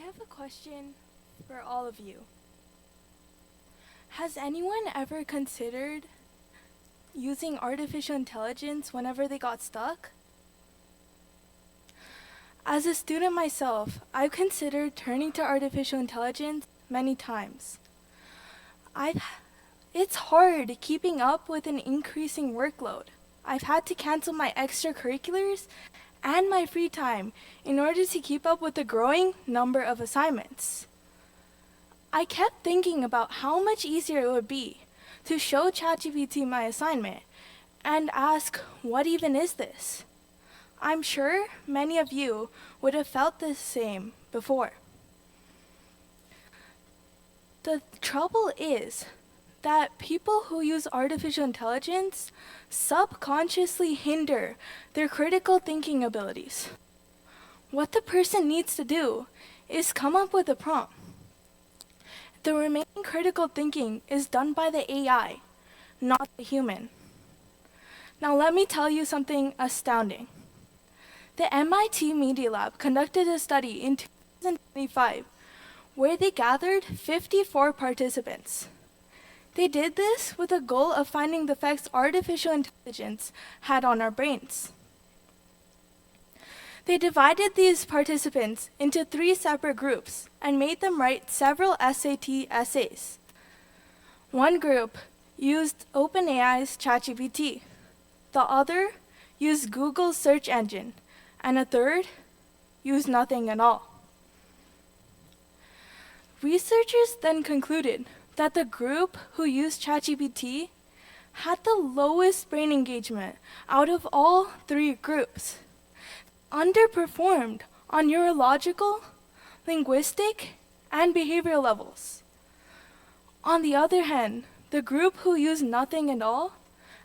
have a question for all of you. Has anyone ever considered using artificial intelligence whenever they got stuck? As a student myself, I've considered turning to artificial intelligence many times. It's hard keeping up with an increasing workload. I've had to cancel my extracurriculars and my free time in order to keep up with the growing number of assignments. I kept thinking about how much easier it would be to show ChatGPT my assignment and ask, what even is this? I'm sure many of you would have felt the same before. The trouble is that people who use artificial intelligence subconsciously hinder their critical thinking abilities. What the person needs to do is come up with a prompt. The remaining critical thinking is done by the AI, not the human. Now let me tell you something astounding. The MIT Media Lab conducted a study in 2025 where they gathered 54 participants. They did this with the goal of finding the effects artificial intelligence had on our brains. They divided these participants into 3 separate groups and made them write several SAT essays. One group used OpenAI's ChatGPT. The other used Google's search engine, and a third used nothing at all. Researchers then concluded that the group who used ChatGPT had the lowest brain engagement out of all 3 groups, underperformed on neurological, linguistic, and behavioral levels. On the other hand, the group who used nothing at all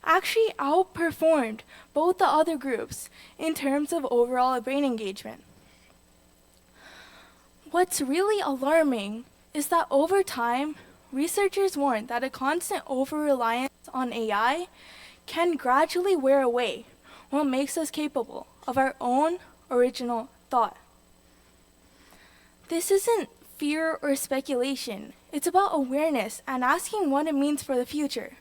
actually outperformed both the other groups in terms of overall brain engagement. What's really alarming is that over time, researchers warn that a constant over-reliance on AI can gradually wear away what makes us capable of our own original thought. This isn't fear or speculation. It's about awareness and asking what it means for the future.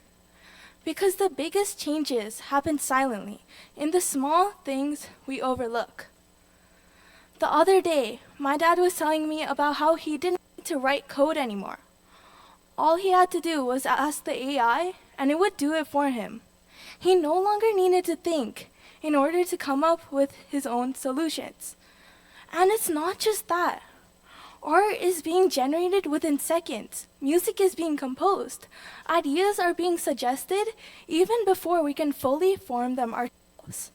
Because the biggest changes happen silently in the small things we overlook. The other day, my dad was telling me about how he didn't need to write code anymore. All he had to do was ask the AI, and it would do it for him. He no longer needed to think in order to come up with his own solutions. And it's not just that. Art is being generated within seconds. Music is being composed. Ideas are being suggested even before we can fully form them ourselves.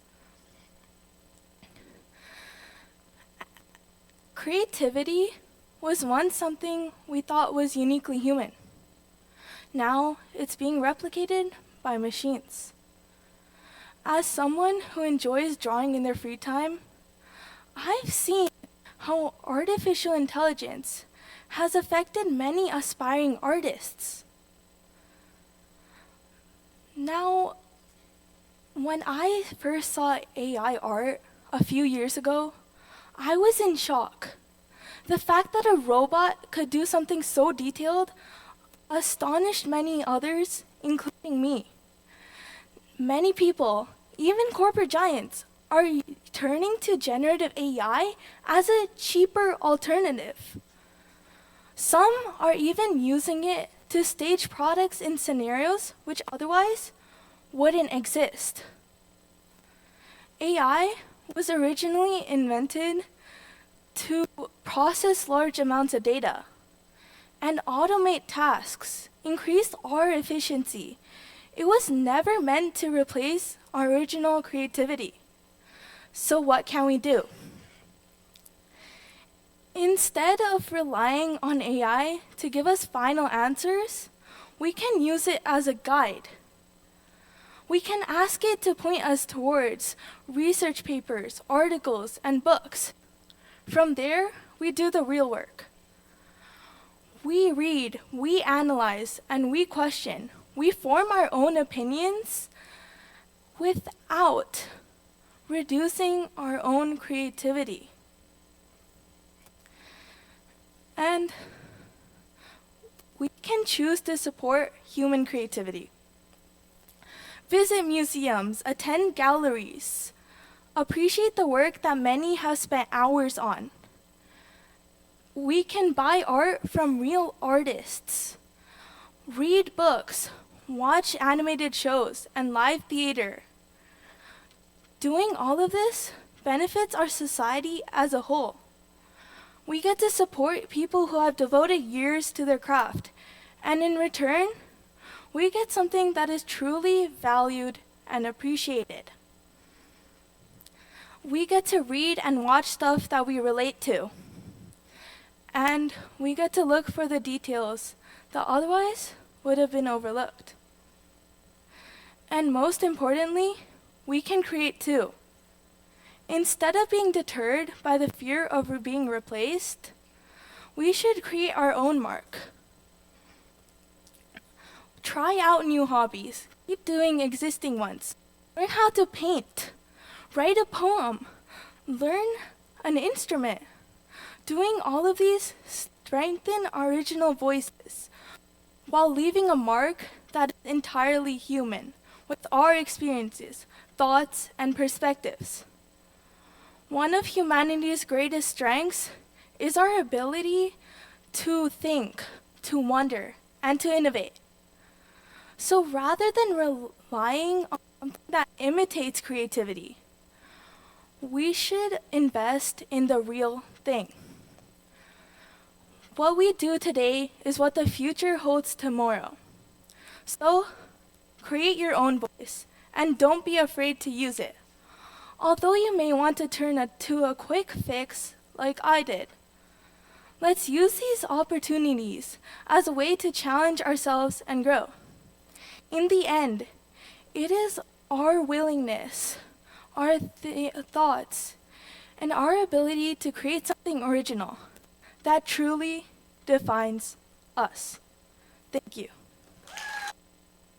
Creativity was once something we thought was uniquely human. Now it's being replicated by machines. As someone who enjoys drawing in their free time, I've seen how artificial intelligence has affected many aspiring artists. Now, when I first saw AI art a few years ago, I was in shock. The fact that a robot could do something so detailed astonished many others, including me. Many people, even corporate giants, are turning to generative AI as a cheaper alternative. Some are even using it to stage products in scenarios which otherwise wouldn't exist. AI was originally invented to process large amounts of data and automate tasks, increase our efficiency. It was never meant to replace our original creativity. So what can we do? Instead of relying on AI to give us final answers, we can use it as a guide. We can ask it to point us towards research papers, articles, and books. From there, we do the real work. We read, we analyze, and we question. We form our own opinions without reducing our own creativity. And we can choose to support human creativity. Visit museums, attend galleries, appreciate the work that many have spent hours on. We can buy art from real artists, read books, watch animated shows, and live theater. Doing all of this benefits our society as a whole. We get to support people who have devoted years to their craft, and in return, we get something that is truly valued and appreciated. We get to read and watch stuff that we relate to, and we get to look for the details that otherwise would have been overlooked. And most importantly, we can create too. Instead of being deterred by the fear of being replaced, we should create our own mark. Try out new hobbies. Keep doing existing ones. Learn how to paint. Write a poem. Learn an instrument. Doing all of these strengthen our original voices while leaving a mark that is entirely human, with our experiences, thoughts, and perspectives. One of humanity's greatest strengths is our ability to think, to wonder, and to innovate. So rather than relying on something that imitates creativity, we should invest in the real thing. What we do today is what the future holds tomorrow. So, create your own voice, and don't be afraid to use it. Although you may want to turn to a quick fix like I did, let's use these opportunities as a way to challenge ourselves and grow. In the end, it is our willingness, our thoughts, and our ability to create something original that truly defines us. Thank you.